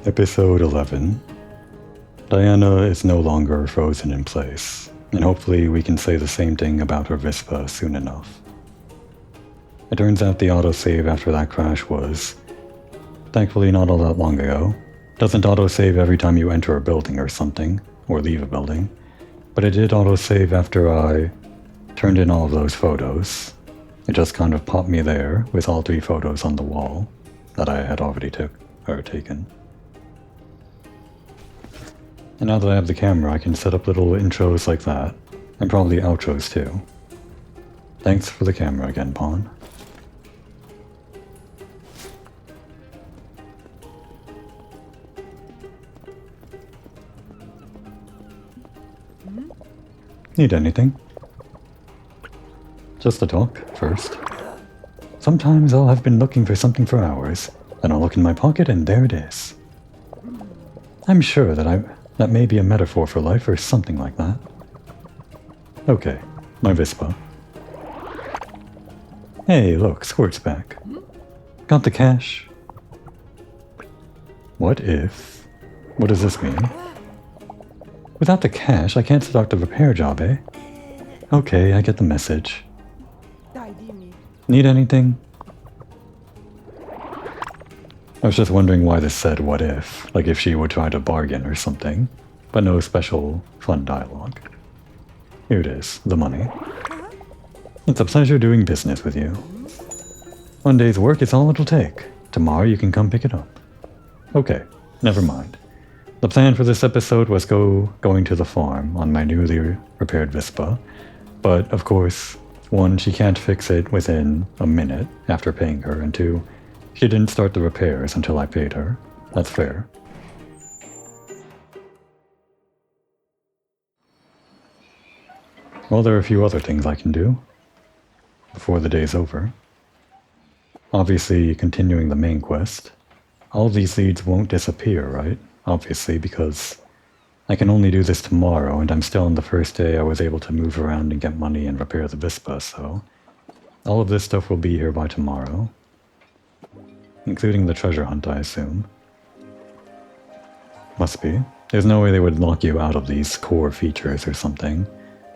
Episode 11. Diana is no longer frozen in place, and hopefully we can say the same thing about her Vispa soon enough. It turns out the autosave after that crash was, thankfully not all that long ago. Doesn't autosave every time you enter a building or something, or leave a building, but it did autosave after I turned in all of those photos. It just kind of popped me there with all 3 photos on the wall that I had already taken. And now that I have the camera, I can set up little intros like that, and probably outros too. Thanks for the camera again, Pawn. Need anything? Just a talk, first. Sometimes I'll have been looking for something for hours, then I'll look in my pocket and there it is. I'm sure that may be a metaphor for life or something like that. Okay, my Vispa. Hey, look, Squirt's back. Got the cash. What if... What does this mean? Without the cash, I can't start the repair job, eh? Okay, I get the message. Need anything? I was just wondering why this said what if, like if she would try to bargain or something, but no special fun dialogue. Here it is, the money. It's a pleasure doing business with you. One day's work is all it'll take. Tomorrow you can come pick it up. Okay, never mind. The plan for this episode was going to the farm on my newly repaired Vispa, but of course, 1, she can't fix it within a minute after paying her, and 2, she didn't start the repairs until I paid her. That's fair. Well, there are a few other things I can do before the day's over. Obviously, continuing the main quest. All these leads won't disappear, right? Obviously, because I can only do this tomorrow, and I'm still on the first day I was able to move around and get money and repair the Vispa, so all of this stuff will be here by tomorrow. Including the treasure hunt, I assume. Must be. There's no way they would lock you out of these core features or something,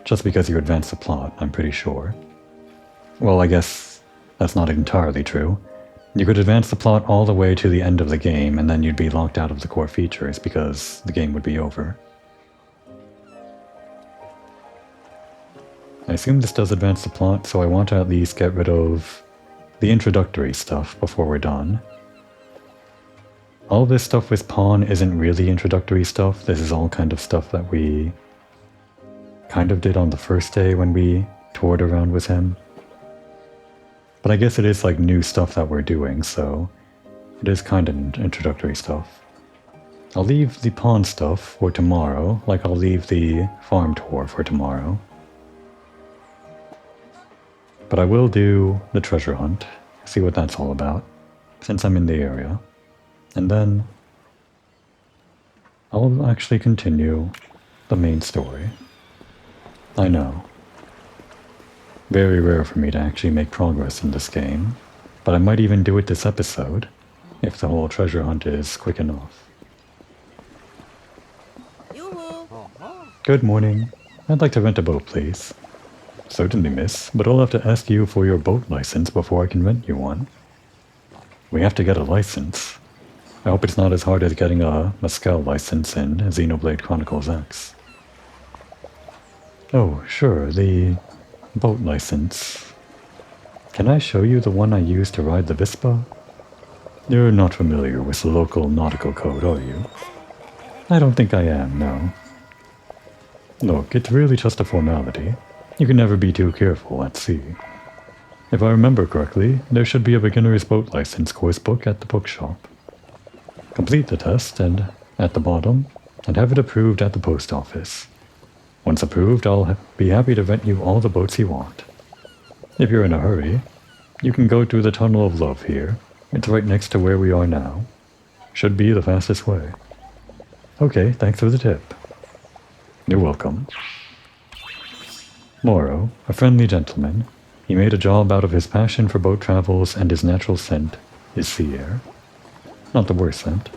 just because you advance the plot, I'm pretty sure. Well, I guess that's not entirely true. You could advance the plot all the way to the end of the game, and then you'd be locked out of the core features because the game would be over. I assume this does advance the plot, so I want to at least get rid of the introductory stuff before we're done. All this stuff with Pawn isn't really introductory stuff. This is all kind of stuff that we kind of did on the first day when we toured around with him. But I guess it is like new stuff that we're doing, so it is kind of introductory stuff. I'll leave the Pawn stuff for tomorrow, like I'll leave the farm tour for tomorrow. But I will do the treasure hunt, see what that's all about, since I'm in the area. And then I'll actually continue the main story. I know. Very rare for me to actually make progress in this game, but I might even do it this episode, if the whole treasure hunt is quick enough. Good morning. I'd like to rent a boat, please. Certainly, miss, but I'll have to ask you for your boat license before I can rent you one. We have to get a license. I hope it's not as hard as getting a Mescal license in Xenoblade Chronicles X. Oh, sure, the boat license. Can I show you the one I used to ride the Vispa? You're not familiar with the local nautical code, are you? I don't think I am, no. Look, it's really just a formality. You can never be too careful at sea. If I remember correctly, there should be a beginner's boat license course book at the bookshop. Complete the test and at the bottom, and have it approved at the post office. Once approved, I'll be happy to rent you all the boats you want. If you're in a hurry, you can go through the Tunnel of Love here. It's right next to where we are now. Should be the fastest way. Okay, thanks for the tip. You're welcome. Moro, a friendly gentleman, he made a job out of his passion for boat travels, and his natural scent is sea air. Not the worst scent.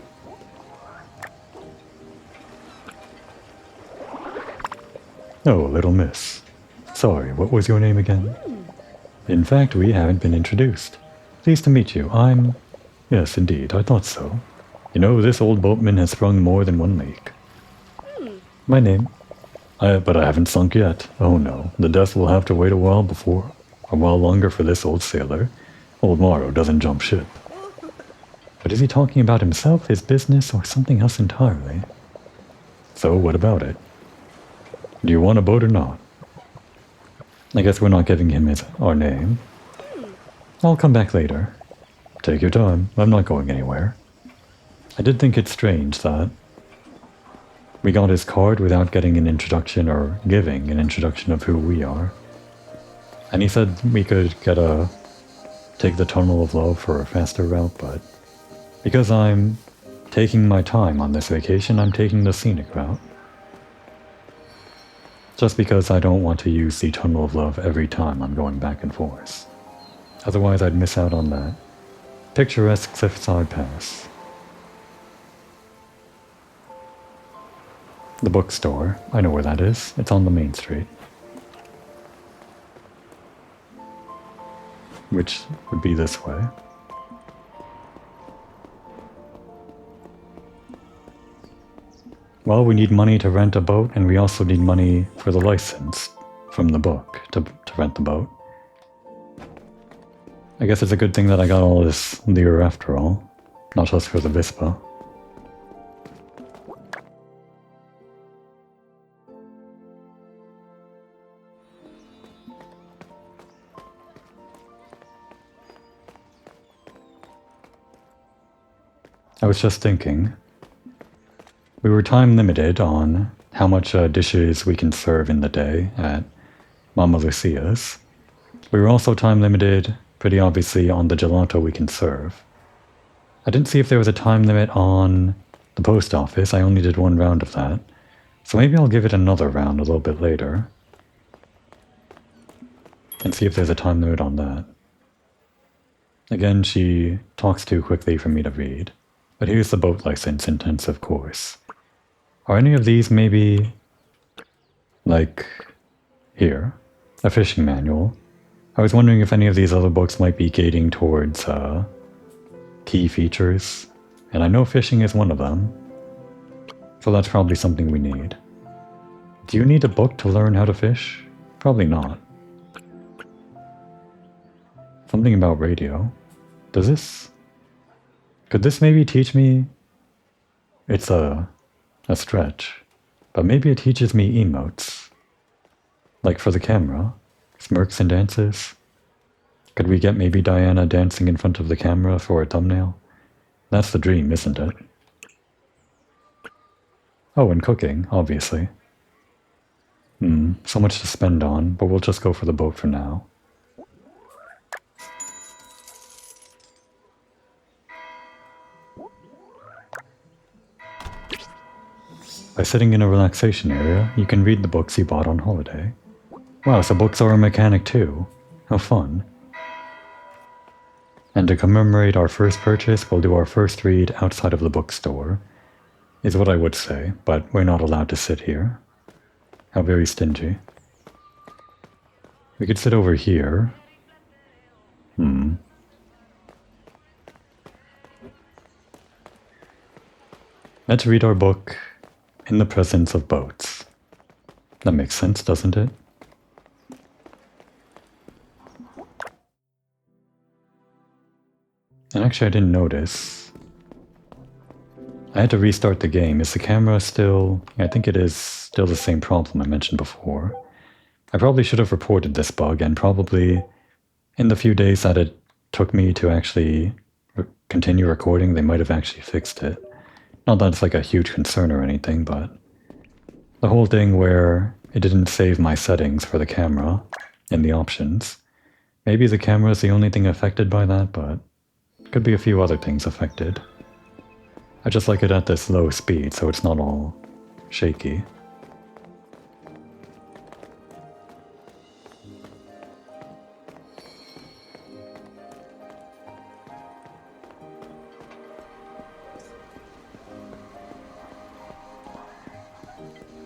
Oh, little miss. Sorry, what was your name again? In fact, we haven't been introduced. Pleased to meet you. I'm... Yes, indeed, I thought so. You know, this old boatman has sprung more than one leak. My name? But I haven't sunk yet. Oh no, the death will have to wait a while longer for this old sailor. Old Morrow doesn't jump ship. But is he talking about himself, his business, or something else entirely? So, what about it? Do you want a boat or not? I guess we're not giving him our name. I'll come back later. Take your time. I'm not going anywhere. I did think it strange that we got his card without getting an introduction or giving an introduction of who we are. And he said we could take the Tunnel of Love for a faster route, but because I'm taking my time on this vacation, I'm taking the scenic route. Just because I don't want to use the Tunnel of Love every time I'm going back and forth. Otherwise I'd miss out on that picturesque cliffside pass. The bookstore, I know where that is. It's on the main street. Which would be this way. Well, we need money to rent a boat, and we also need money for the license from the book to rent the boat. I guess it's a good thing that I got all this lure after all, not just for the Vispa. I was just thinking, we were time limited on how much dishes we can serve in the day at Mama Lucia's. We were also time limited, pretty obviously, on the gelato we can serve. I didn't see if there was a time limit on the post office. I only did one round of that. So maybe I'll give it another round a little bit later and see if there's a time limit on that. Again, she talks too quickly for me to read. But here's the boat license intensive course. Are any of these maybe, like, here, a fishing manual? I was wondering if any of these other books might be gating towards key features, and I know fishing is one of them, so that's probably something we need. Do you need a book to learn how to fish? Probably not. Something about radio. Could this maybe teach me? It's a stretch, but maybe it teaches me emotes. Like for the camera, smirks and dances. Could we get maybe Diana dancing in front of the camera for a thumbnail? That's the dream, isn't it? Oh, and cooking, obviously. So much to spend on, but we'll just go for the boat for now. By sitting in a relaxation area, you can read the books you bought on holiday. Wow, so books are a mechanic too. How fun. And to commemorate our first purchase, we'll do our first read outside of the bookstore, is what I would say, but we're not allowed to sit here. How very stingy. We could sit over here. Let's read our book in the presence of boats. That makes sense, doesn't it? And actually I didn't notice. I had to restart the game. Is the camera still... I think it is still the same problem I mentioned before. I probably should have reported this bug, and probably in the few days that it took me to actually continue recording, they might have actually fixed it. Not that it's like a huge concern or anything, but the whole thing where it didn't save my settings for the camera in the options. Maybe the camera is the only thing affected by that, but could be a few other things affected. I just like it at this low speed, so it's not all shaky.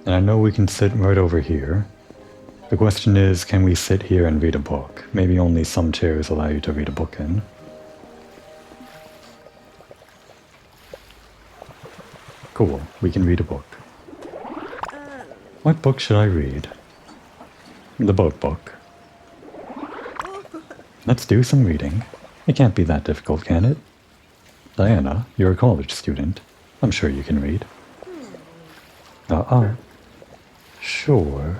And I know we can sit right over here. The question is, can we sit here and read a book? Maybe only some chairs allow you to read a book in. Cool, we can read a book. What book should I read? The boat book. Let's do some reading. It can't be that difficult, can it? Diana, you're a college student. I'm sure you can read. Sure.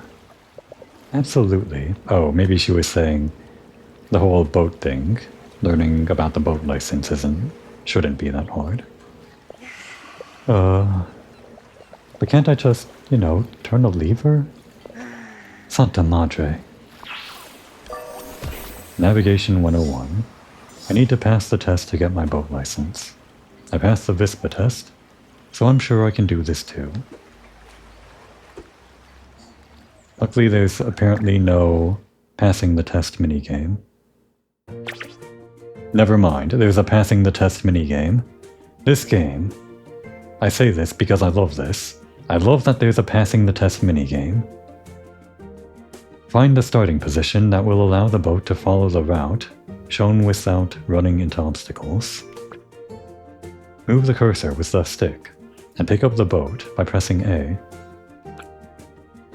Absolutely. Oh, maybe she was saying the whole boat thing. Learning about the boat license shouldn't be that hard. But can't I just, turn a lever? Santa Madre. Navigation 101. I need to pass the test to get my boat license. I passed the VISPA test, so I'm sure I can do this too. Luckily, there's apparently no passing the test minigame. Never mind, there's a passing the test minigame. This game, I say this because I love this. I love that there's a passing the test minigame. Find the starting position that will allow the boat to follow the route shown without running into obstacles. Move the cursor with the stick and pick up the boat by pressing A.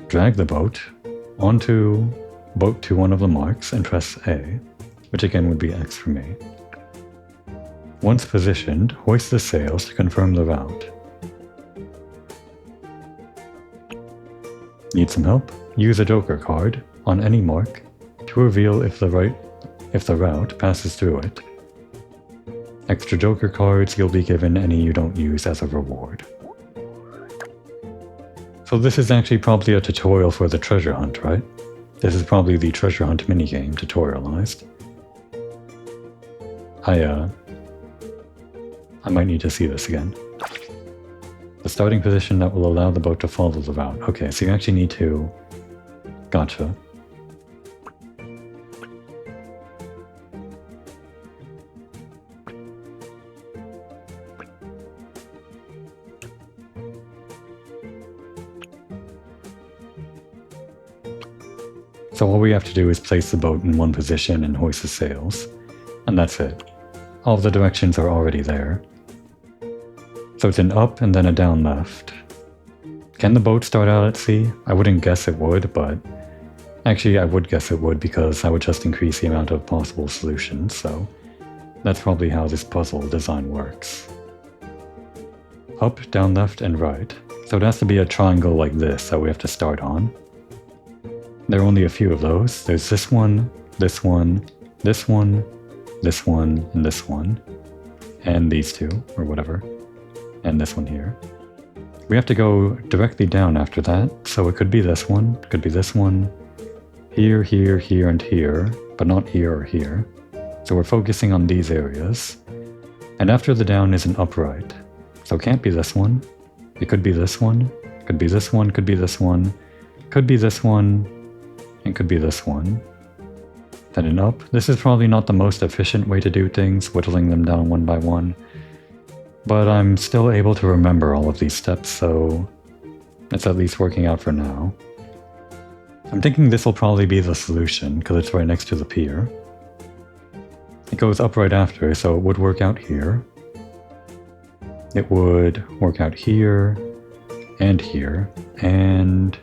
Drag the boat onto boat to one of the marks and press A, which again would be X for me. Once positioned, hoist the sails to confirm the route. Need some help? Use a joker card on any mark to reveal if the route passes through it. Extra joker cards you'll be given any you don't use as a reward. So this is actually probably a tutorial for the treasure hunt, right? This is probably the treasure hunt minigame tutorialized. I might need to see this again. The starting position that will allow the boat to follow the route. Okay, so you actually need to... Gotcha. So all we have to do is place the boat in one position and hoist the sails. And that's it. All of the directions are already there. So it's an up and then a down left. Can the boat start out at sea? I wouldn't guess it would, but... Actually, I would guess it would because I would just increase the amount of possible solutions, so... That's probably how this puzzle design works. Up, down, left, and right. So it has to be a triangle like this that we have to start on. There are only a few of those. There's this one, this one, this one, this one, and this one. And these two, or whatever. And this one here. We have to go directly down after that, so it could be this one, could be this one, here, here, here, and here, but not here or here. So we're focusing on these areas. And after the down is an upright. So it can't be this one. It could be this one, could be this one, could be this one, could be this one, and could be this one. Then an up. This is probably not the most efficient way to do things, whittling them down one by one. But I'm still able to remember all of these steps, so it's at least working out for now. I'm thinking this will probably be the solution, because it's right next to the pier. It goes up right after, so it would work out here. It would work out here, and here, and...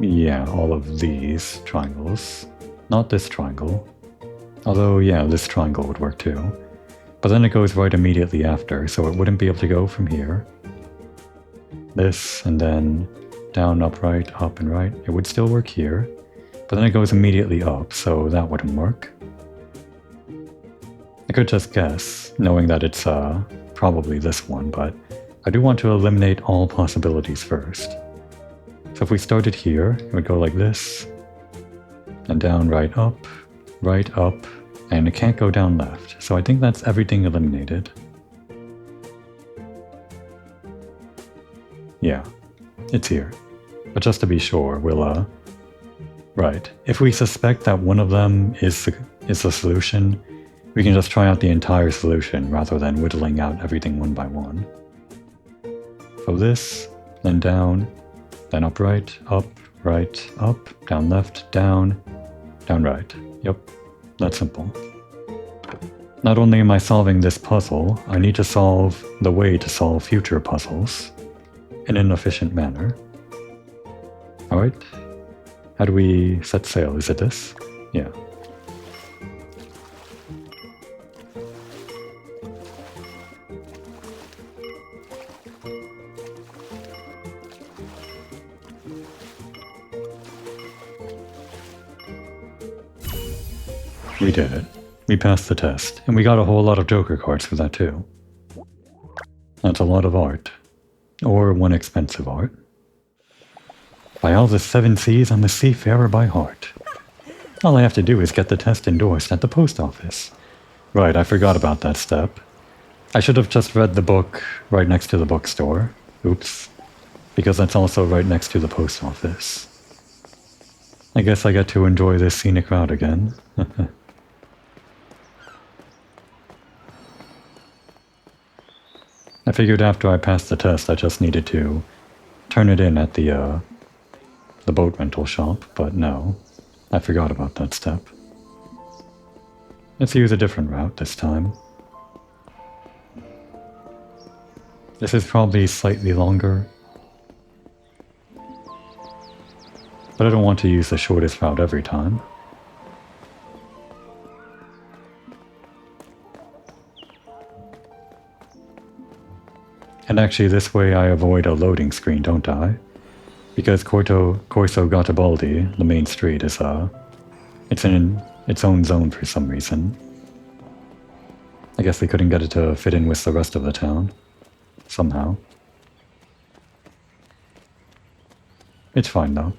yeah, all of these triangles. Not this triangle. Although, yeah, this triangle would work too. But then it goes right immediately after, so it wouldn't be able to go from here. This, and then down, up, right, up, and right. It would still work here. But then it goes immediately up, so that wouldn't work. I could just guess, knowing that it's probably this one, but I do want to eliminate all possibilities first. So if we started here, it would go like this, and down, right, up, and it can't go down left. So I think that's everything eliminated. Yeah, it's here. But just to be sure, we'll, right, if we suspect that one of them is the solution, we can just try out the entire solution rather than whittling out everything one by one. So this, then down, then up, right, up, down left, down right. Yep, that's simple. Not only am I solving this puzzle, I need to solve the way to solve future puzzles in an efficient manner. Alright, how do we set sail? Is it this? Yeah. We did it. We passed the test, and we got a whole lot of Joker cards for that too. That's a lot of art. Or one expensive art. By all the 7 seas, I'm a seafarer by heart. All I have to do is get the test endorsed at the post office. Right, I forgot about that step. I should have just read the book right next to the bookstore. Oops. Because that's also right next to the post office. I guess I get to enjoy this scenic route again. I figured after I passed the test I just needed to turn it in at the boat rental shop, but no. I forgot about that step. Let's use a different route this time. This is probably slightly longer. But I don't want to use the shortest route every time. And actually this way I avoid a loading screen, don't I? Because Corso Garibaldi, the main street, is it's in its own zone for some reason. I guess they couldn't get it to fit in with the rest of the town. Somehow. It's fine though.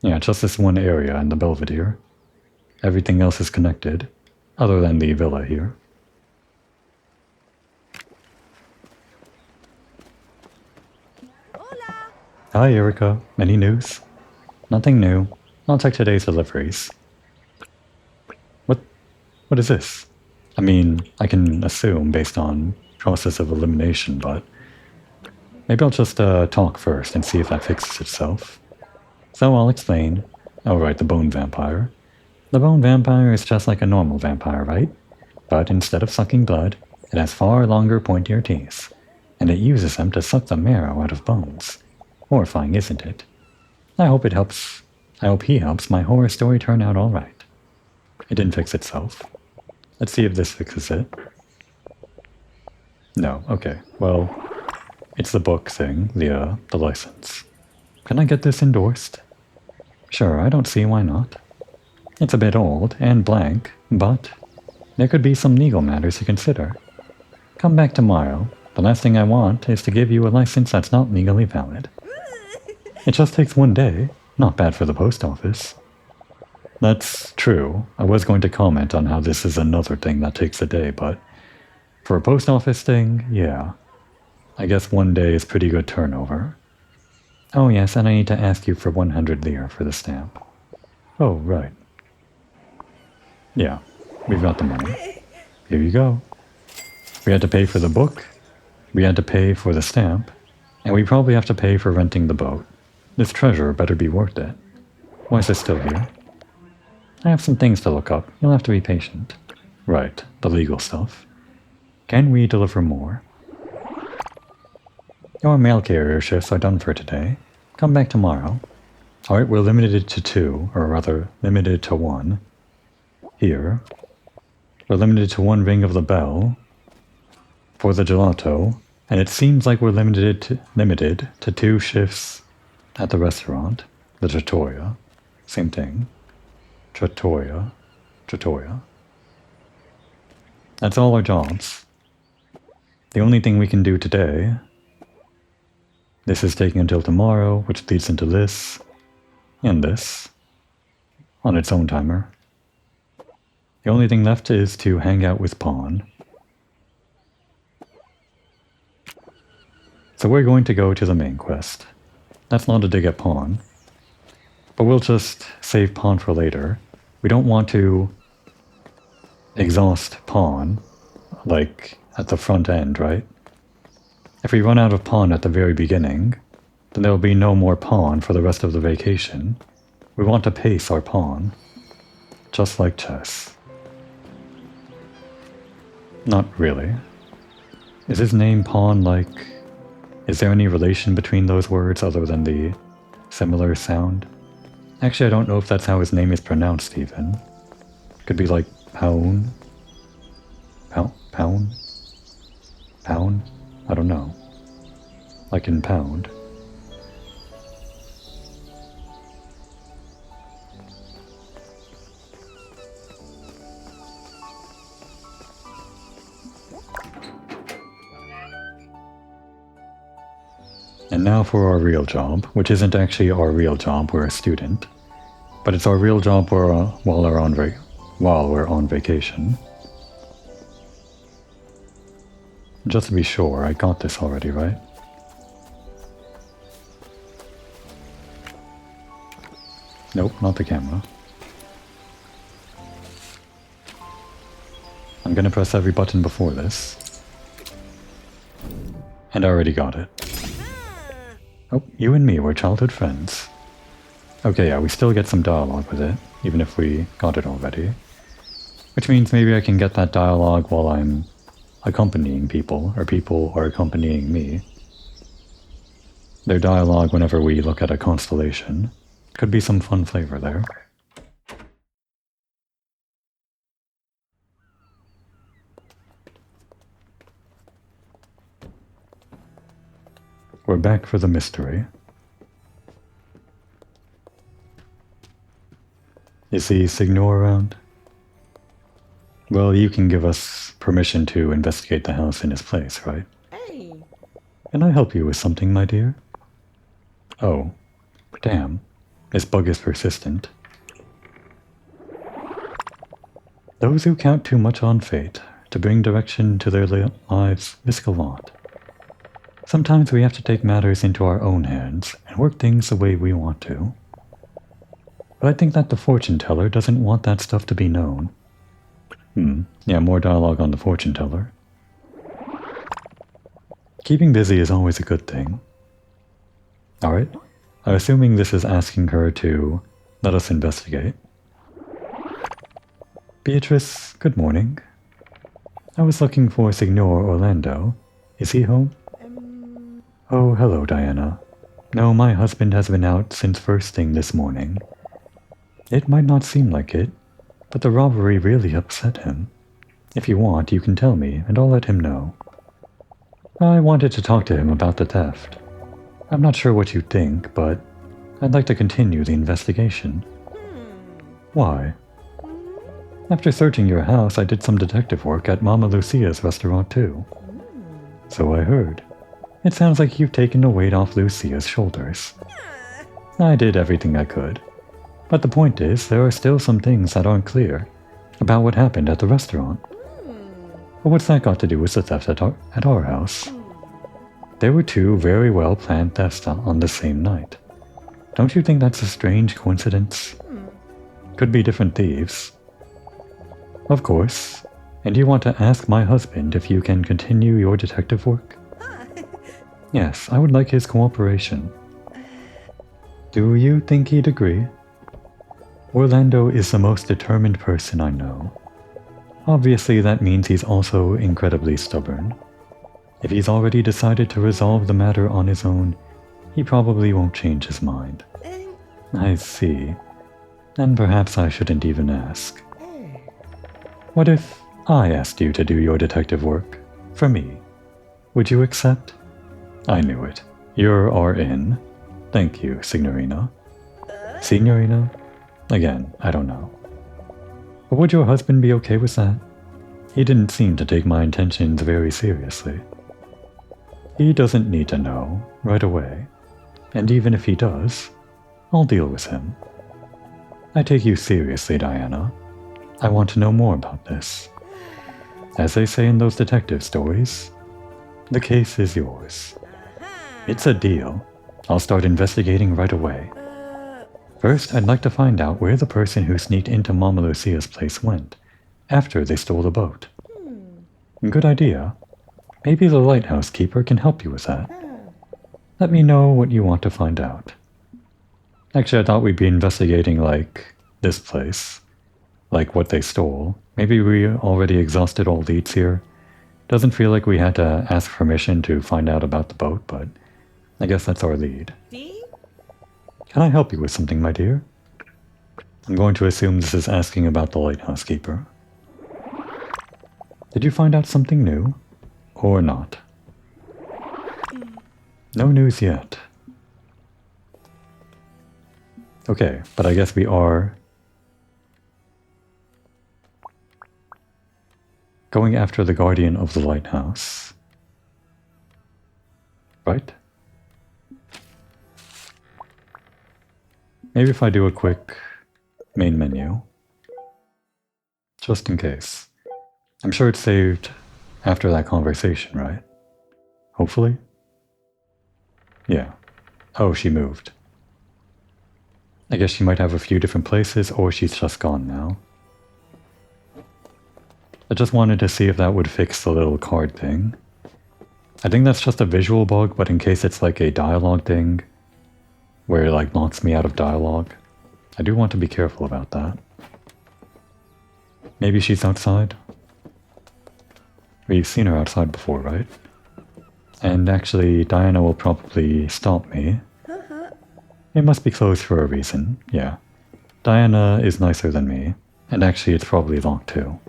Yeah, just this one area in the Belvedere. Everything else is connected, other than the villa here. Hi Erica, any news? Nothing new. I'll check today's deliveries. What is this? I mean, I can assume based on process of elimination, but maybe I'll just talk first and see if that fixes itself. So I'll explain. Oh right, the bone vampire. The bone vampire is just like a normal vampire, right? But instead of sucking blood, it has far longer, pointier teeth, and it uses them to suck the marrow out of bones. Horrifying, isn't it? I hope he helps my horror story turn out alright. It didn't fix itself. Let's see if this fixes it. No, okay. Well, it's the book thing, the license. Can I get this endorsed? Sure, I don't see why not. It's a bit old and blank, but there could be some legal matters to consider. Come back tomorrow. The last thing I want is to give you a license that's not legally valid. It just takes 1 day. Not bad for the post office. That's true. I was going to comment on how this is another thing that takes a day, but for a post office thing, yeah. I guess 1 day is pretty good turnover. Oh yes, and I need to ask you for 100 lire for the stamp. Oh, right. Yeah, we've got the money. Here you go. We had to pay for the book, we had to pay for the stamp, and we probably have to pay for renting the boat. This treasure better be worth it. Why is it still here? I have some things to look up. You'll have to be patient. Right, the legal stuff. Can we deliver more? Your mail carrier shifts are done for today. Come back tomorrow. Alright, we're limited to 2, or rather, limited to 1. Here. We're limited to 1 ring of the bell for the gelato, and it seems like we're limited to 2 shifts at the restaurant, the trattoria. Same thing. Trattoria. That's all our jobs. The only thing we can do today, this is taking until tomorrow, which leads into this, and this, on its own timer. The only thing left is to hang out with Pawn. So we're going to go to the main quest. That's not a dig at Pawn. But we'll just save Pawn for later. We don't want to exhaust Pawn, like, at the front end, right? If we run out of pawn at the very beginning, then there will be no more pawn for the rest of the vacation. We want to pace our pawn, just like chess. Not really. Is his name Pawn like... Is there any relation between those words other than the similar sound? Actually, I don't know if that's how his name is pronounced even. Could be like Pound? Pound? Pound? I don't know. Like in pound. And now for our real job, which isn't actually our real job, we're a student. But it's our real job while we're on vacation. Just to be sure, I got this already, right? Nope, not the camera. I'm gonna press every button before this. And I already got it. Oh, you and me, we're childhood friends. Okay, yeah, we still get some dialogue with it, even if we got it already. Which means maybe I can get that dialogue while I'm accompanying people, or people are accompanying me. Their dialogue whenever we look at a constellation. Could be some fun flavor there. We're back for the mystery. Is the Signor around? Well, you can give us permission to investigate the house in his place, right? Hey. Can I help you with something, my dear? Oh, damn. This bug is persistent. Those who count too much on fate to bring direction to their lives risk a lot. Sometimes we have to take matters into our own hands and work things the way we want to. But I think that the fortune teller doesn't want that stuff to be known. Yeah, more dialogue on the fortune teller. Keeping busy is always a good thing. Alright, I'm assuming this is asking her to let us investigate. Beatrice, good morning. I was looking for Signor Orlando. Is he home? Oh, hello, Diana. No, my husband has been out since first thing this morning. It might not seem like it, but the robbery really upset him. If you want, you can tell me, and I'll let him know. I wanted to talk to him about the theft. I'm not sure what you think, but I'd like to continue the investigation. Why? After searching your house, I did some detective work at Mama Lucia's restaurant too. So I heard. It sounds like you've taken the weight off Lucia's shoulders. I did everything I could. But the point is, there are still some things that aren't clear about what happened at the restaurant. But what's that got to do with the theft at our house? There were two very well-planned thefts on the same night. Don't you think that's a strange coincidence? Could be different thieves. Of course. And you want to ask my husband if you can continue your detective work? Yes, I would like his cooperation. Do you think he'd agree? Orlando is the most determined person I know. Obviously, that means he's also incredibly stubborn. If he's already decided to resolve the matter on his own, he probably won't change his mind. I see. Then perhaps I shouldn't even ask. What if I asked you to do your detective work? For me? Would you accept? I knew it. You're RN. Thank you, Signorina. Signorina? Again, I don't know. But would your husband be okay with that? He didn't seem to take my intentions very seriously. He doesn't need to know right away. And even if he does, I'll deal with him. I take you seriously, Diana. I want to know more about this. As they say in those detective stories, the case is yours. It's a deal. I'll start investigating right away. First, I'd like to find out where the person who sneaked into Mama Lucia's place went after they stole the boat. Good idea. Maybe the lighthouse keeper can help you with that. Let me know what you want to find out. Actually, I thought we'd be investigating, like, this place. Like what they stole. Maybe we already exhausted all leads here. Doesn't feel like we had to ask permission to find out about the boat, but I guess that's our lead. Can I help you with something, my dear? I'm going to assume this is asking about the lighthouse keeper. Did you find out something new? Or not? No news yet. Okay, but I guess we are going after the guardian of the lighthouse. Right? Maybe if I do a quick main menu. Just in case. I'm sure it's saved after that conversation, right? Hopefully? Yeah. Oh, she moved. I guess she might have a few different places, or she's just gone now. I just wanted to see if that would fix the little card thing. I think that's just a visual bug, but in case it's like a dialogue thing, where it like knocks me out of dialogue, I do want to be careful about that. Maybe she's outside? We've seen her outside before, right? And actually, Diana will probably stop me. It must be closed for a reason, yeah. Diana is nicer than me, and actually it's probably locked too.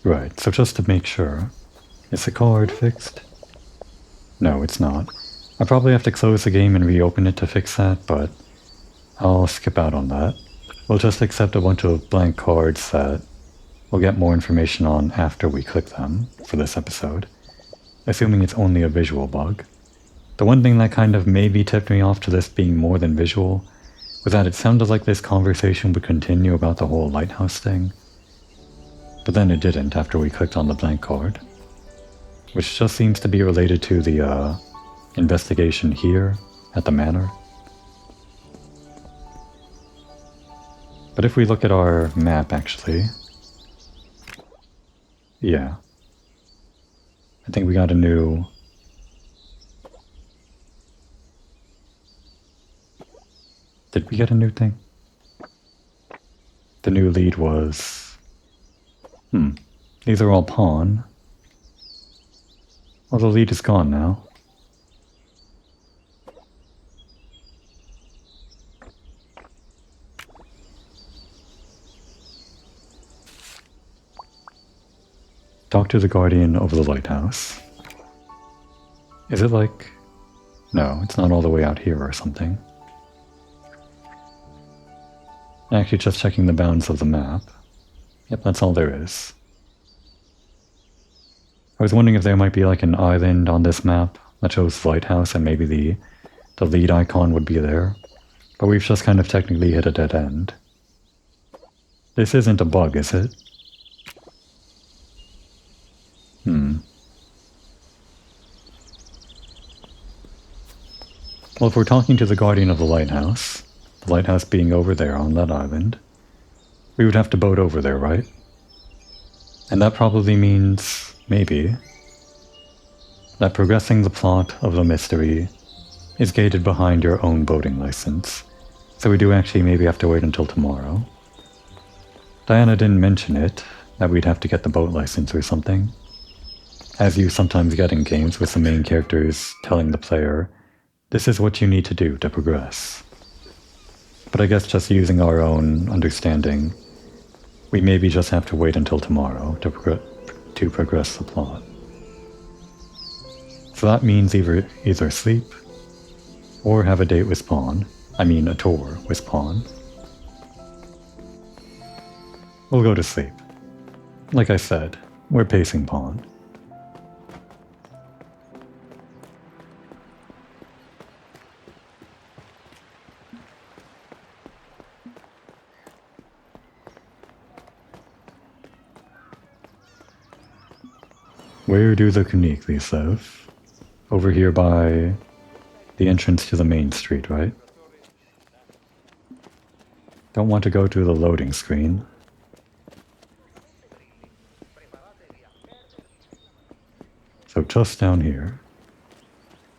Right, so just to make sure, is the card fixed? No, it's not. I probably have to close the game and reopen it to fix that, but I'll skip out on that. We'll just accept a bunch of blank cards that we'll get more information on after we click them for this episode, assuming it's only a visual bug. The one thing that kind of maybe tipped me off to this being more than visual was that it sounded like this conversation would continue about the whole lighthouse thing. But then it didn't after we clicked on the blank card, which just seems to be related to the investigation here at the manor. But if we look at our map, actually, yeah, I think we got a new... Did we get a new thing? The new lead was... These are all pawn. Well, the lead is gone now. Talk to the guardian of the lighthouse. Is it like... No, it's not all the way out here or something. Actually, just checking the bounds of the map. Yep, that's all there is. I was wondering if there might be like an island on this map that shows the lighthouse and maybe the lead icon would be there. But we've just kind of technically hit a dead end. This isn't a bug, is it? Well, if we're talking to the guardian of the lighthouse being over there on that island, we would have to boat over there, right? And that probably means, maybe, that progressing the plot of the mystery is gated behind your own boating license. So we do actually maybe have to wait until tomorrow. Diana didn't mention it, that we'd have to get the boat license or something. As you sometimes get in games with the main characters telling the player, this is what you need to do to progress. But I guess just using our own understanding, we maybe just have to wait until tomorrow to progress the plot. So that means either sleep, or have a date with Spawn. I mean a tour with Spawn. We'll go to sleep. Like I said, we're pacing Pawn. Where do the Kuniklis live? over here by the entrance to the main street, right? Don't want to go to the loading screen. So just down here.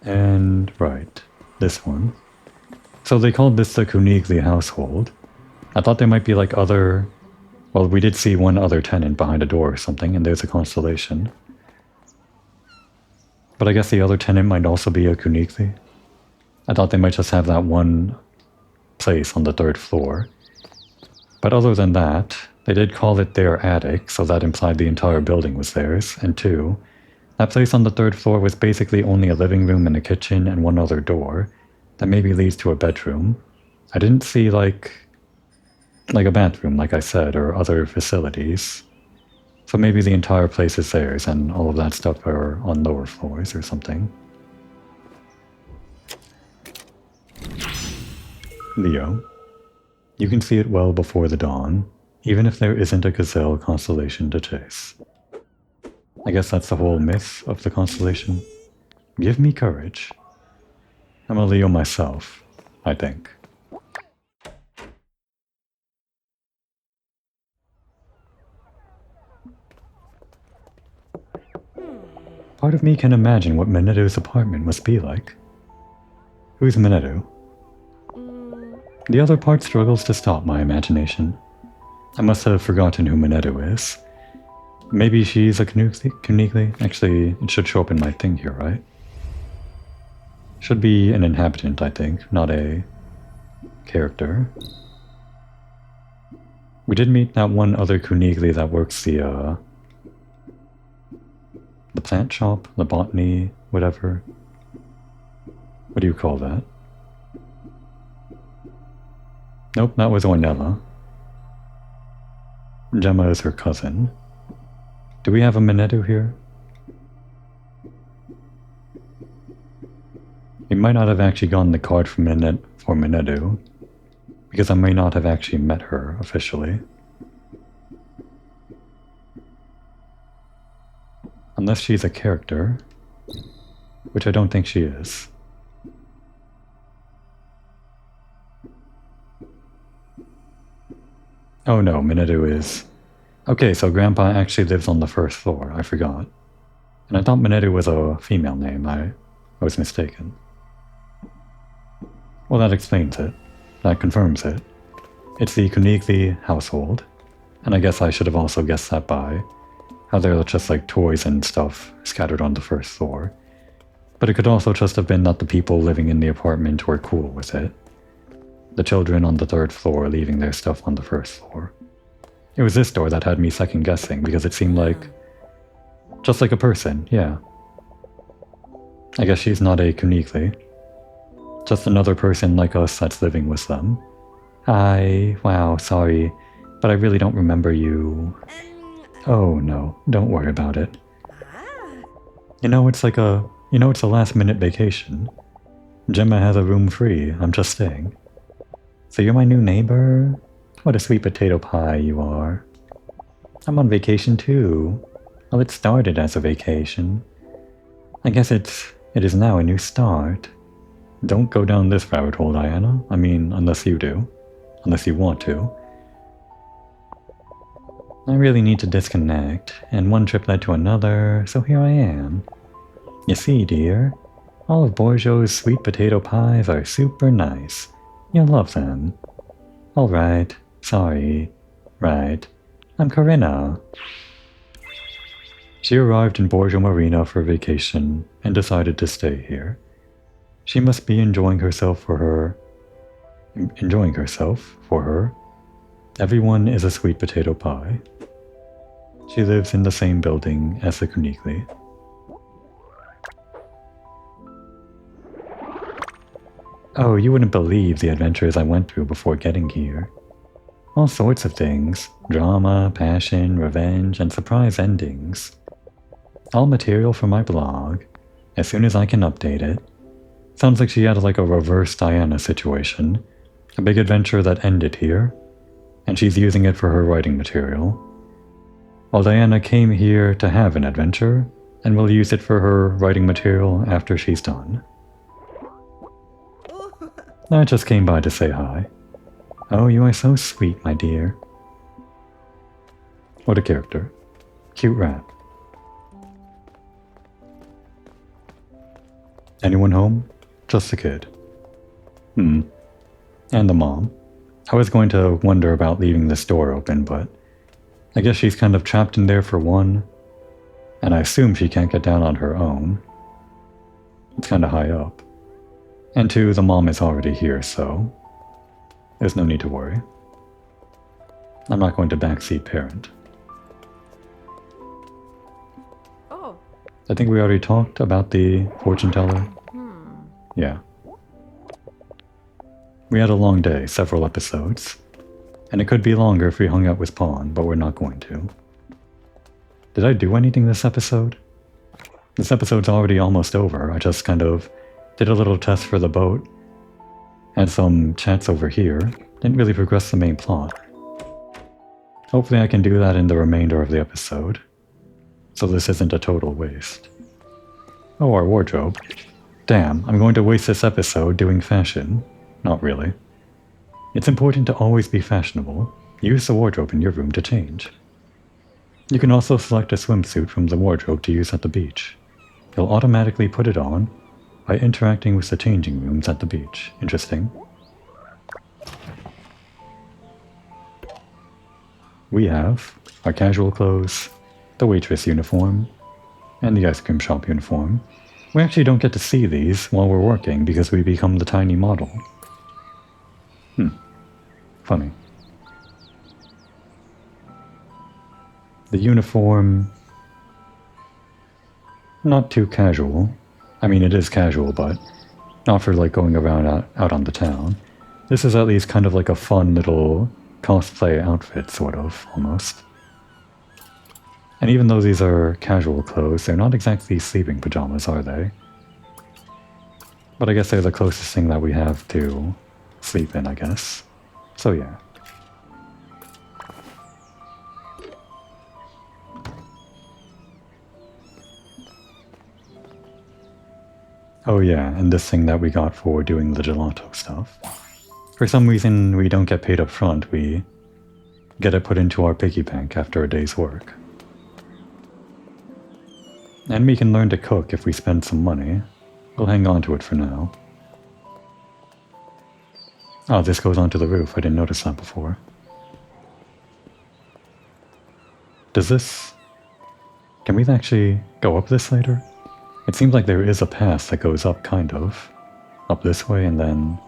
And right, this one. So they called this the Kunigli household. I thought there might be like other... Well, we did see one other tenant behind a door or something, and there's a constellation. But I guess the other tenant might also be a Kunigli. I thought they might just have that one place on the 3rd floor. But other than that, they did call it their attic, so that implied the entire building was theirs. And 2, that place on the 3rd floor was basically only a living room and a kitchen and one other door that maybe leads to a bedroom. I didn't see like a bathroom, like I said, or other facilities. So maybe the entire place is theirs and all of that stuff are on lower floors or something. Leo. You can see it well before the dawn, even if there isn't a gazelle constellation to chase. I guess that's the whole myth of the constellation. Give me courage. I'm a Leo myself, I think. Part of me can imagine what Mineto's apartment must be like. Who's Mineto? The other part struggles to stop my imagination. I must have forgotten who Mineto is. Maybe she's a Kunigli? Actually, it should show up in my thing here, right? Should be an inhabitant, I think, not a character. We did meet that one other Kunigli that works the plant shop, the botany, whatever. What do you call that? Nope, that was Ornella. Gemma is her cousin. Do we have a Mineto here? We might not have actually gotten the card for Mineto, because I may not have actually met her officially. Unless she's a character, which I don't think she is. Oh no, Mineto is... Okay, so Grandpa actually lives on the 1st floor, I forgot. And I thought Mineto was a female name, I was mistaken. Well, that explains it. That confirms it. It's the Kunigli household, and I guess I should have also guessed that by how there are just like toys and stuff scattered on the 1st floor. But it could also just have been that the people living in the apartment were cool with it. The children on the 3rd floor leaving their stuff on the 1st floor. It was this door that had me second guessing because it seemed like just like a person, yeah. I guess she's not a Kunigli. Just another person like us that's living with them. Hi, wow, sorry, but I really don't remember you. Oh no, don't worry about it. It's a last-minute vacation. Gemma has a room free, I'm just staying. So you're my new neighbor? What a sweet potato pie you are. I'm on vacation too. Well, it started as a vacation. I guess it is now a new start. Don't go down this rabbit hole, Diana. I mean, unless you do. Unless you want to. I really need to disconnect, and one trip led to another, so here I am. You see, dear, all of Borgio's sweet potato pies are super nice. You'll love them. Alright, sorry. Right. I'm Corinna. She arrived in Borgio Marina for vacation and decided to stay here. She must be enjoying herself for her. Everyone is a sweet potato pie. She lives in the same building as the Kunigli. Oh, you wouldn't believe the adventures I went through before getting here. All sorts of things. Drama, passion, revenge, and surprise endings. All material for my blog, as soon as I can update it. Sounds like she had like a reverse Diana situation. A big adventure that ended here, and she's using it for her writing material. While Diana came here to have an adventure, and we'll use it for her writing material after she's done. I just came by to say hi. Oh, you are so sweet, my dear. What a character. Cute rat. Anyone home? Just the kid. And the mom. I was going to wonder about leaving this door open, but I guess she's kind of trapped in there for one, and I assume she can't get down on her own. It's kind of high up. And two, the mom is already here, so there's no need to worry. I'm not going to backseat parent. Oh. I think we already talked about the fortune teller. Yeah. We had a long day, several episodes. And it could be longer if we hung out with Pawn, but we're not going to. Did I do anything this episode? This episode's already almost over. I just kind of did a little test for the boat. Had some chats over here. Didn't really progress the main plot. Hopefully I can do that in the remainder of the episode. So this isn't a total waste. Oh, our wardrobe. Damn, I'm going to waste this episode doing fashion. Not really. It's important to always be fashionable. Use the wardrobe in your room to change. You can also select a swimsuit from the wardrobe to use at the beach. You'll automatically put it on by interacting with the changing rooms at the beach. Interesting. We have our casual clothes, the waitress uniform, and the ice cream shop uniform. We actually don't get to see these while we're working because we become the tiny model. Funny. The uniform... not too casual. I mean, it is casual, but not for like going around out on the town. This is at least kind of like a fun little cosplay outfit, sort of, almost. And even though these are casual clothes, they're not exactly sleeping pajamas, are they? But I guess they're the closest thing that we have to sleep in, I guess. So yeah. Oh yeah, and this thing that we got for doing the gelato stuff. For some reason, we don't get paid up front. We get it put into our piggy bank after a day's work. And we can learn to cook if we spend some money. We'll hang on to it for now. Oh, this goes onto the roof. I didn't notice that before. Does this... can we actually go up this later? It seems like there is a path that goes up, kind of. Up this way and then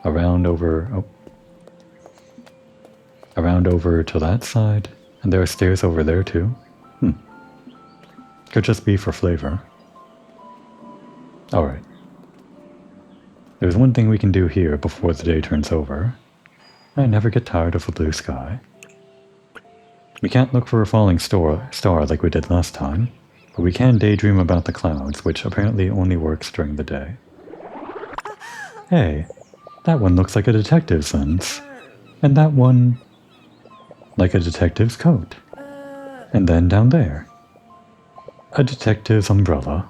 around over... oh. Around over to that side. And there are stairs over there too. Could just be for flavor. Alright. There's one thing we can do here before the day turns over. I never get tired of a blue sky. We can't look for a falling star like we did last time, but we can daydream about the clouds, which apparently only works during the day. Hey, that one looks like a detective's lens. And that one... like a detective's coat. And then down there. A detective's umbrella.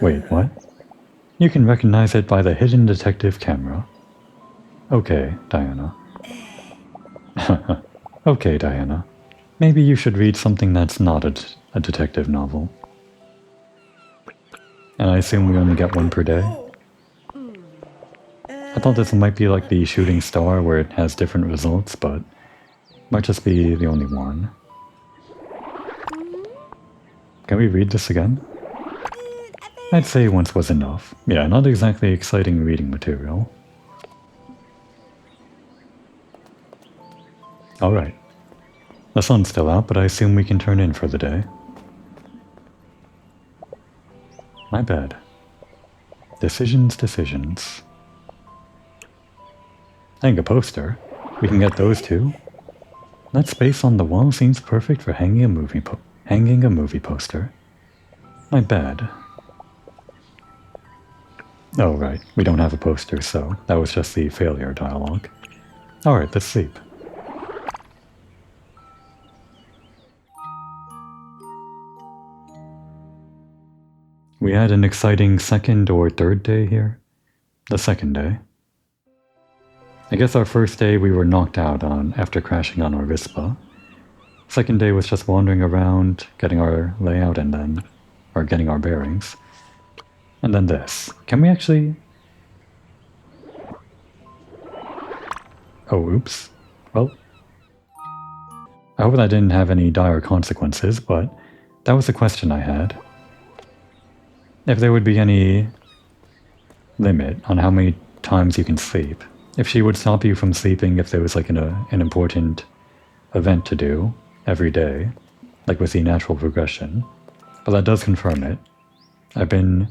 Wait, what? You can recognize it by the hidden detective camera. Okay, Diana. Okay, Diana. Maybe you should read something that's not a detective novel. And I assume we only get one per day? I thought this might be like the shooting star where it has different results, but might just be the only one. Can we read this again? I'd say once was enough. Yeah, not exactly exciting reading material. Alright. The sun's still out, but I assume we can turn in for the day. My bad. Decisions, decisions. Hang a poster. We can get those too. That space on the wall seems perfect for hanging a movie poster. My bad. Oh, right. We don't have a poster, so that was just the failure dialogue. Alright, let's sleep. We had an exciting second or third day here. The second day. I guess our first day we were knocked out on after crashing on our Vispa. Second day was just wandering around, getting our layout or getting our bearings. And then this. Can we actually... Oh, oops. Well, I hope that didn't have any dire consequences, but that was the question I had. If there would be any limit on how many times you can sleep. If she would stop you from sleeping if there was like an important event to do every day, like with the natural progression. But that does confirm it. I've been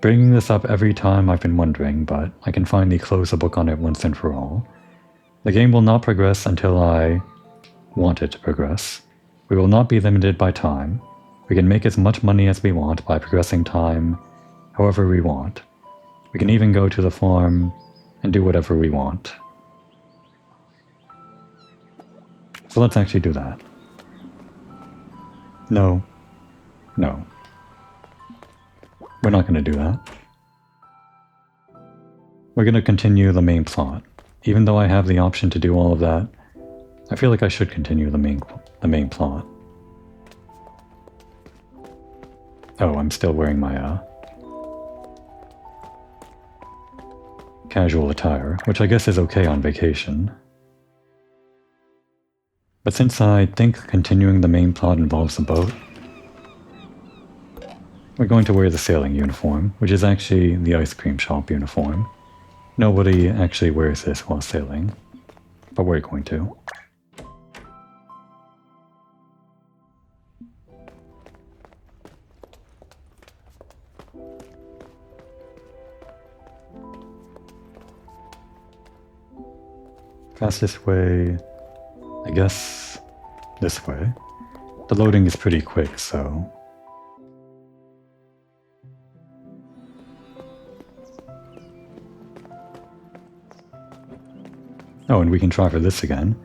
bringing this up every time I've been wondering, but I can finally close the book on it once and for all. The game will not progress until I want it to progress. We will not be limited by time. We can make as much money as we want by progressing time however we want. We can even go to the farm and do whatever we want. So let's actually do that. No. No. We're not going to do that. We're going to continue the main plot. Even though I have the option to do all of that, I feel like I should continue the main plot. Oh, I'm still wearing my casual attire, which I guess is okay on vacation. But since I think continuing the main plot involves a boat, we're going to wear the sailing uniform, which is actually the ice cream shop uniform. Nobody actually wears this while sailing, but we're going to. Fastest way, I guess, this way. The loading is pretty quick, so... Oh, and we can try for this again.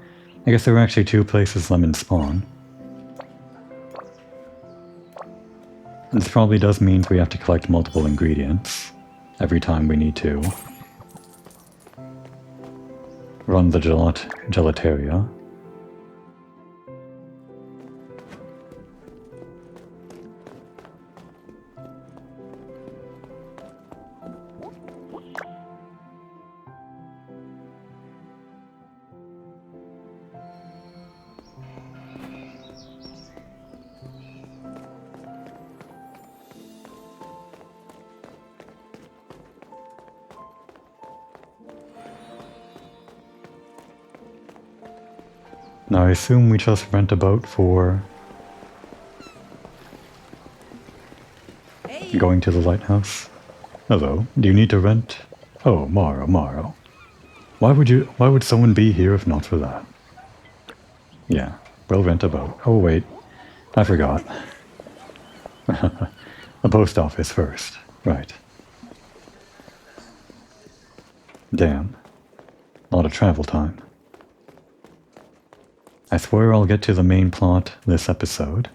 I guess there are actually two places lemons spawn. And this probably does mean we have to collect multiple ingredients every time we need to run the gelateria. Now I assume we just rent a boat for going to the lighthouse. Hello, do you need to rent? Oh, Maro. Why would someone be here if not for that? Yeah, we'll rent a boat. Oh wait, I forgot. The post office first. Right. Damn. A lot of travel time. I swear I'll get to the main plot this episode.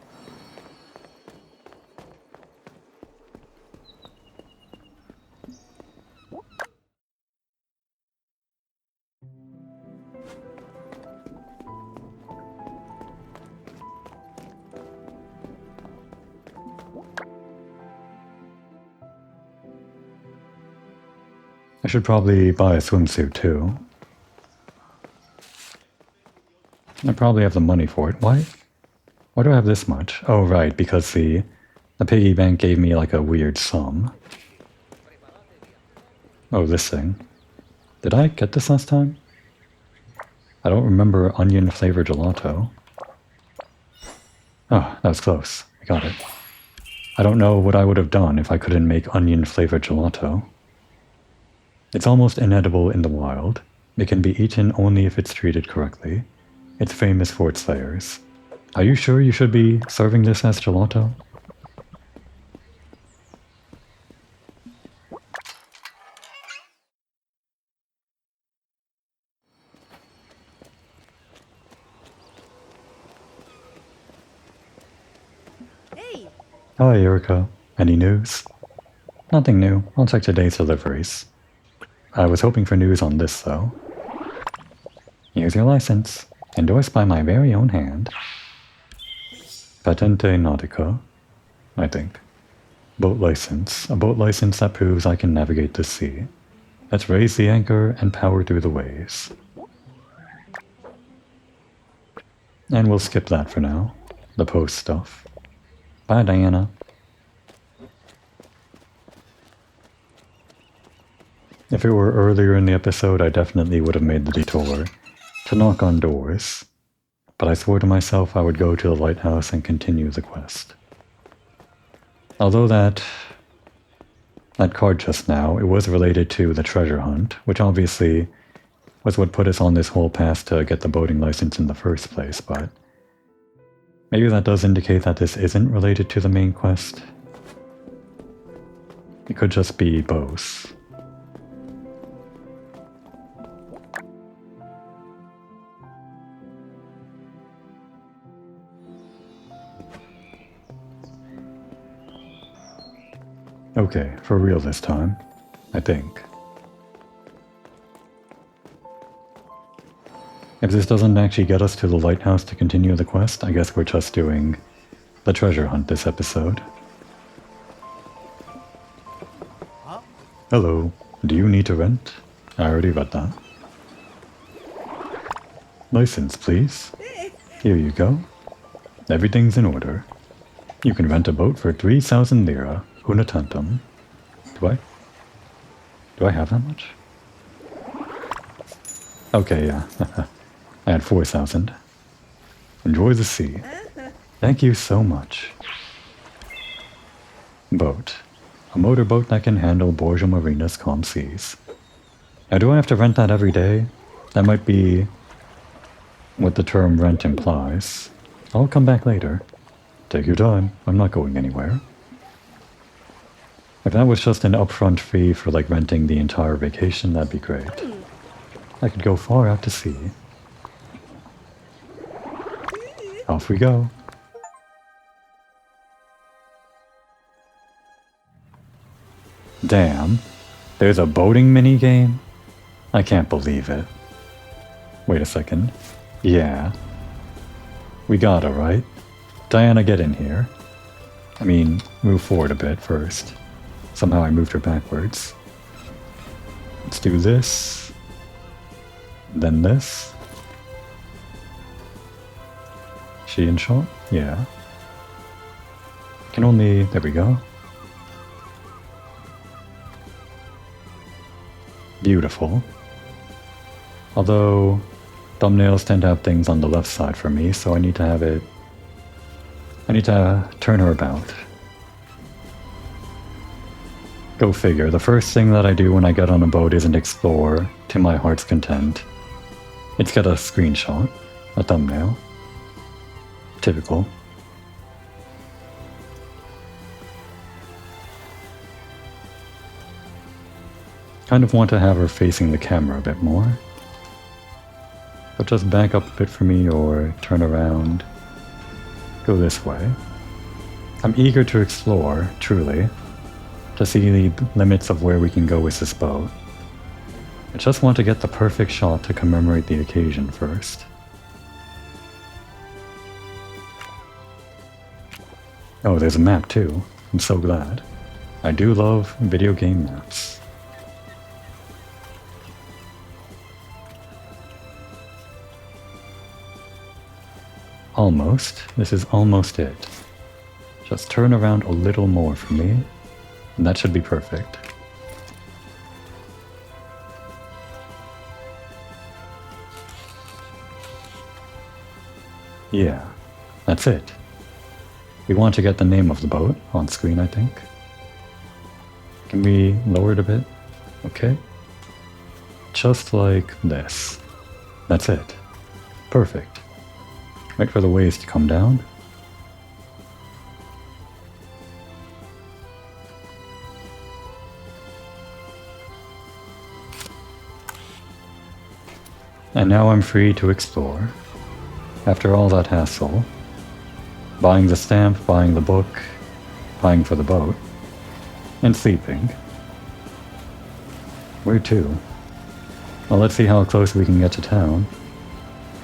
I should probably buy a swimsuit too. I probably have the money for it. Why do I have this much? Oh, right, because the piggy bank gave me like a weird sum. Oh, this thing. Did I get this last time? I don't remember onion flavored gelato. Oh, that was close. I got it. I don't know what I would have done if I couldn't make onion flavored gelato. It's almost inedible in the wild. It can be eaten only if it's treated correctly. It's famous for its layers. Are you sure you should be serving this as gelato? Hey! Hi, Erica. Any news? Nothing new. I'll check today's deliveries. I was hoping for news on this, though. Here's your license. Endorsed by my very own hand. Patente Nautica, I think. Boat license. A boat license that proves I can navigate the sea. Let's raise the anchor and power through the waves. And we'll skip that for now. The post stuff. Bye, Diana. If it were earlier in the episode, I definitely would have made the detour to knock on doors. But I swore to myself I would go to the lighthouse and continue the quest. Although that card just now, it was related to the treasure hunt, which obviously was what put us on this whole path to get the boating license in the first place, but maybe that does indicate that this isn't related to the main quest. It could just be both. Okay, for real this time, I think. If this doesn't actually get us to the lighthouse to continue the quest, I guess we're just doing the treasure hunt this episode. Huh? Hello, do you need to rent? I already read that. License, please. Here you go. Everything's in order. You can rent a boat for 3,000 lira. Una tantum. Do I have that much? Okay, yeah. I had 4,000. Enjoy the sea. Thank you so much. Boat. A motorboat that can handle Borgia Marina's calm seas. Now, do I have to rent that every day? That might be what the term rent implies. I'll come back later. Take your time. I'm not going anywhere. If that was just an upfront fee for like renting the entire vacation, that'd be great. I could go far out to sea. Off we go. Damn, there's a boating minigame? I can't believe it. Wait a second. Yeah. We gotta, right? Diana, get in here. I mean, move forward a bit first. Somehow I moved her backwards. Let's do this. Then this. She in shot? Yeah. Can only... There we go. Beautiful. Although, thumbnails tend to have things on the left side for me, so I need to have it... I need to turn her about. Go figure. The first thing that I do when I get on a boat isn't explore to my heart's content. It's get a screenshot, a thumbnail. Typical. Kind of want to have her facing the camera a bit more. But just back up a bit for me or turn around. Go this way. I'm eager to explore, truly. To see the limits of where we can go with this boat. I just want to get the perfect shot to commemorate the occasion first. Oh, there's a map too. I'm so glad. I do love video game maps. Almost. This is almost it. Just turn around a little more for me. And that should be perfect. Yeah, that's it. We want to get the name of the boat on screen, I think. Can we lower it a bit? Okay. Just like this. That's it. Perfect. Wait for the waves to come down. And now I'm free to explore. After all that hassle, buying the stamp, buying the book, buying for the boat, And sleeping. Where to? Well, let's see how close we can get to town.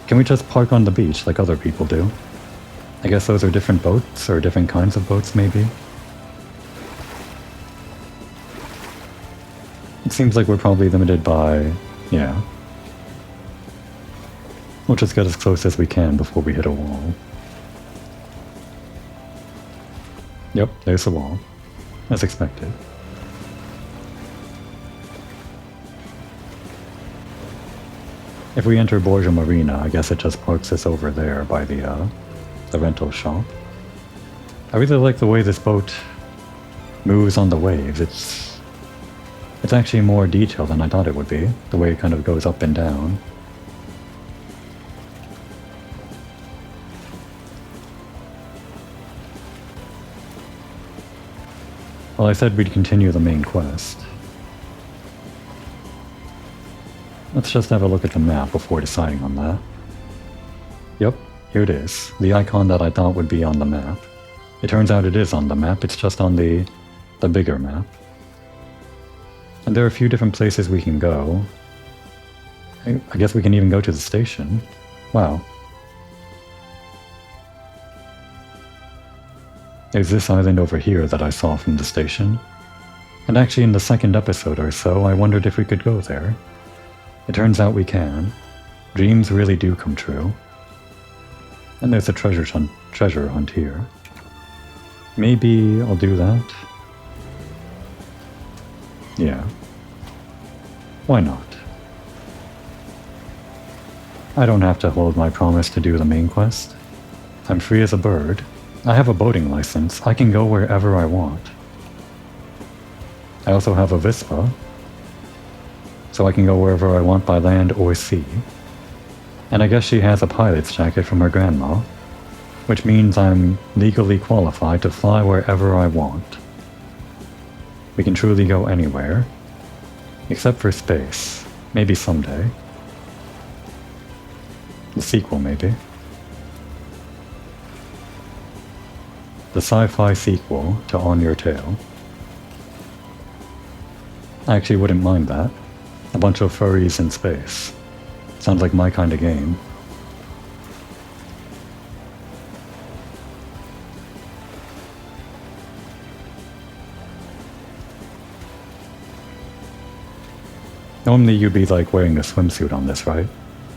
Can we just park on the beach like other people do? I guess those are different boats, or different kinds of boats, maybe? It seems like we're probably limited by... yeah. We'll just get as close as we can before we hit a wall. Yep, there's the wall. As expected. If we enter Borgia Marina, I guess it just parks us over there by the rental shop. I really like the way this boat moves on the waves. It's actually more detailed than I thought it would be, the way it kind of goes up and down. Well, I said we'd continue the main quest. Let's just have a look at the map before deciding on that. Yep, here it is. The icon that I thought would be on the map. It turns out it is on the map, it's just on the bigger map. And there are a few different places we can go. I guess we can even go to the station. Wow. There's this island over here that I saw from the station. And actually in the second episode or so, I wondered if we could go there. It turns out we can. Dreams really do come true. And there's a treasure hunt here. Maybe I'll do that. Yeah. Why not? I don't have to hold my promise to do the main quest. I'm free as a bird. I have a boating license. I can go wherever I want. I also have a Vespa, so I can go wherever I want by land or sea. And I guess she has a pilot's jacket from her grandma, which means I'm legally qualified to fly wherever I want. We can truly go anywhere, except for space. Maybe someday. The sequel, maybe. The sci-fi sequel to On Your Tail. I actually wouldn't mind that. A bunch of furries in space. Sounds like my kind of game. Normally you'd be like wearing a swimsuit on this, right?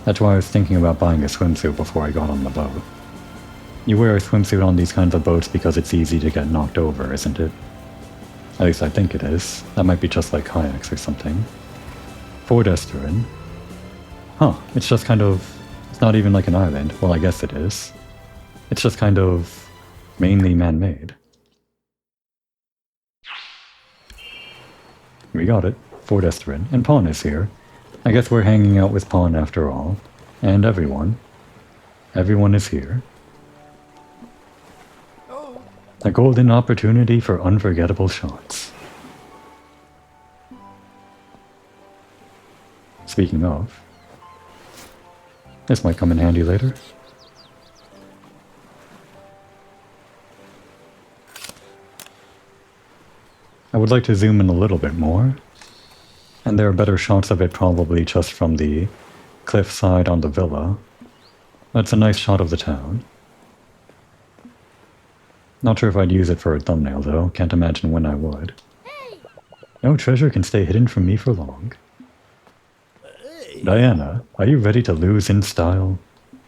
That's why I was thinking about buying a swimsuit before I got on the boat. You wear a swimsuit on these kinds of boats because it's easy to get knocked over, isn't it? At least I think it is. That might be just like kayaks or something. Fort Esterin. Huh, it's just kind of... it's not even like an island. Well, I guess it is. It's just kind of mainly man-made. We got it. Fort Esterin. And Pawn is here. I guess we're hanging out with Pawn after all. And everyone. Everyone is here. A golden opportunity for unforgettable shots. Speaking of, this might come in handy later. I would like to zoom in a little bit more, and there are better shots of it probably just from the cliffside on the villa. That's a nice shot of the town. Not sure if I'd use it for a thumbnail though, can't imagine when I would. No treasure can stay hidden from me for long. Diana, are you ready to lose in style?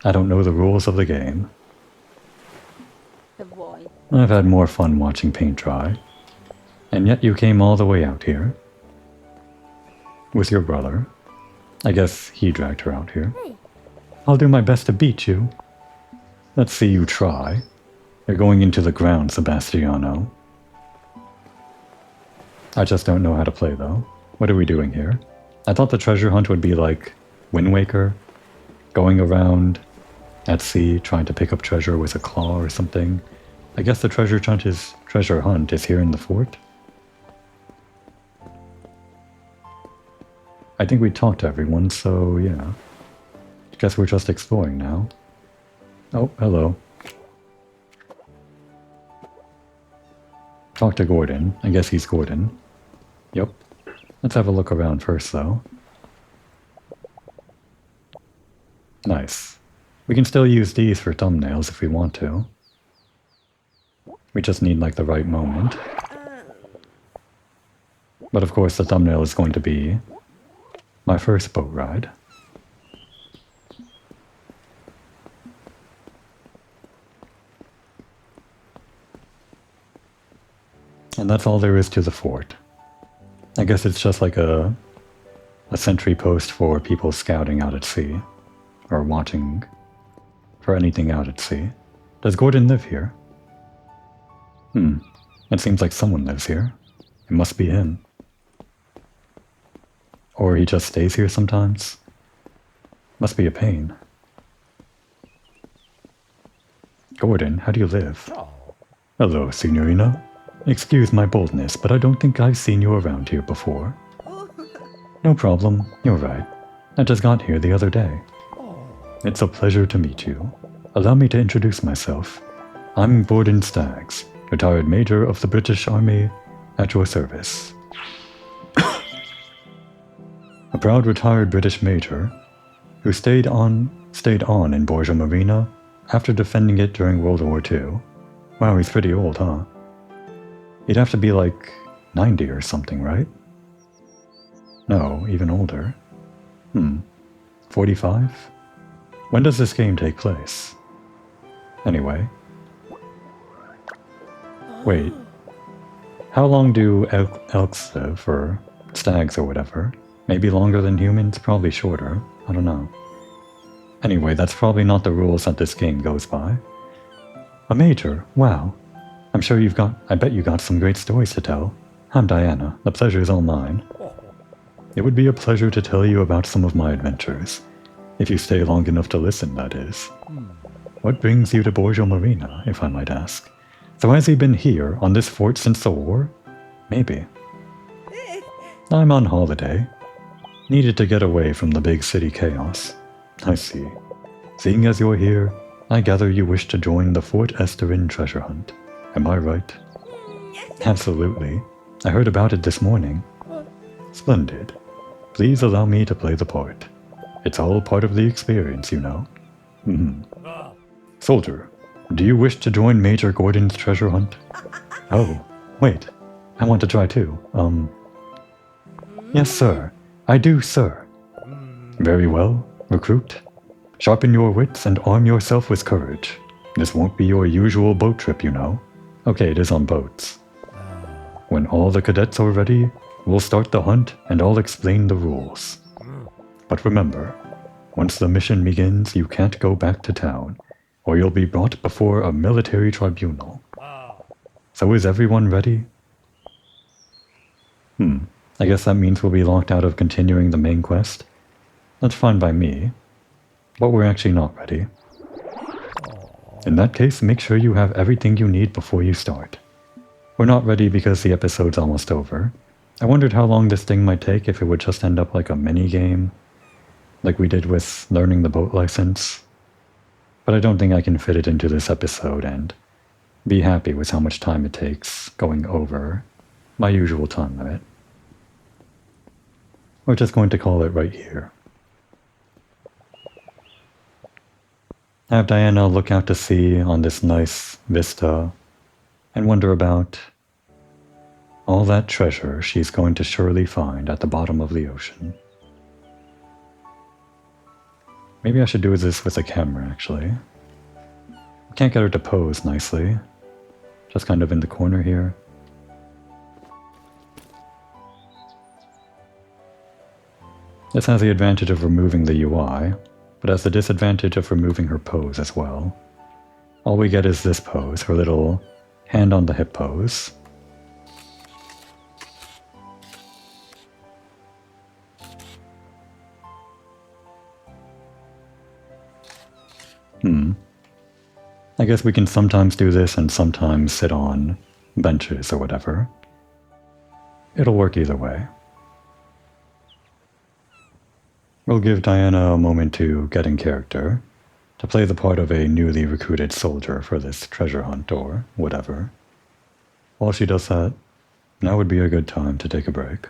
I don't know the rules of the game. The boy. I've had more fun watching paint dry. And yet you came all the way out here. With your brother. I guess he dragged her out here. I'll do my best to beat you. Let's see you try. You're going into the ground, Sebastiano. I just don't know how to play though. What are we doing here? I thought the treasure hunt would be like Wind Waker, going around at sea trying to pick up treasure with a claw or something. I guess the treasure hunt is here in the fort. I think we talked to everyone, so yeah. Guess we're just exploring now. Oh, hello. Talk to Gordon. I guess he's Gordon. Yep. Let's have a look around first, though. Nice. We can still use these for thumbnails if we want to. We just need, like, the right moment. But of course, the thumbnail is going to be my first boat ride. And that's all there is to the fort. I guess it's just like a sentry post for people scouting out at sea. Or watching for anything out at sea. Does Gordon live here? It seems like someone lives here. It must be him. Or he just stays here sometimes. Must be a pain. Gordon, how do you live? Hello, Signorina. Excuse my boldness, but I don't think I've seen you around here before. No problem, you're right. I just got here the other day. It's a pleasure to meet you. Allow me to introduce myself. I'm Gordon Staggs, retired Major of the British Army, at your service. A proud retired British Major who stayed on in Borgia Marina after defending it during World War II. Wow, he's pretty old, huh? He'd have to be like 90 or something, right? No, even older. 45? When does this game take place? Anyway. Wait. How long do elks live, or stags or whatever? Maybe longer than humans? Probably shorter. I don't know. Anyway, that's probably not the rules that this game goes by. A major? Wow. I bet you got some great stories to tell. I'm Diana. The pleasure is all mine. It would be a pleasure to tell you about some of my adventures. If you stay long enough to listen, that is. What brings you to Borgia Marina, if I might ask? So has he been here, on this fort since the war? Maybe. I'm on holiday. Needed to get away from the big city chaos. I see. Seeing as you're here, I gather you wish to join the Fort Esterin treasure hunt. Am I right? Absolutely. I heard about it this morning. Splendid. Please allow me to play the part. It's all part of the experience, you know. Soldier, do you wish to join Major Gordon's treasure hunt? Oh, wait. I want to try too. Yes, sir. I do, sir. Very well, recruit. Sharpen your wits and arm yourself with courage. This won't be your usual boat trip, you know. Okay, it is on boats. When all the cadets are ready, we'll start the hunt and I'll explain the rules. But remember, once the mission begins, you can't go back to town, or you'll be brought before a military tribunal. So is everyone ready? I guess that means we'll be locked out of continuing the main quest. That's fine by me, but we're actually not ready. In that case, make sure you have everything you need before you start. We're not ready because the episode's almost over. I wondered how long this thing might take if it would just end up like a mini-game, like we did with learning the boat license. But I don't think I can fit it into this episode and be happy with how much time it takes going over my usual time limit. We're just going to call it right here. Have Diana look out to sea on this nice vista and wonder about all that treasure she's going to surely find at the bottom of the ocean. Maybe I should do this with a camera, actually. I can't get her to pose nicely. Just kind of in the corner here. This has the advantage of removing the UI, but has the disadvantage of removing her pose as well. All we get is this pose, her little hand on the hip pose. I guess we can sometimes do this and sometimes sit on benches or whatever. It'll work either way. We'll give Diana a moment to get in character, to play the part of a newly recruited soldier for this treasure hunt or whatever. While she does that, now would be a good time to take a break.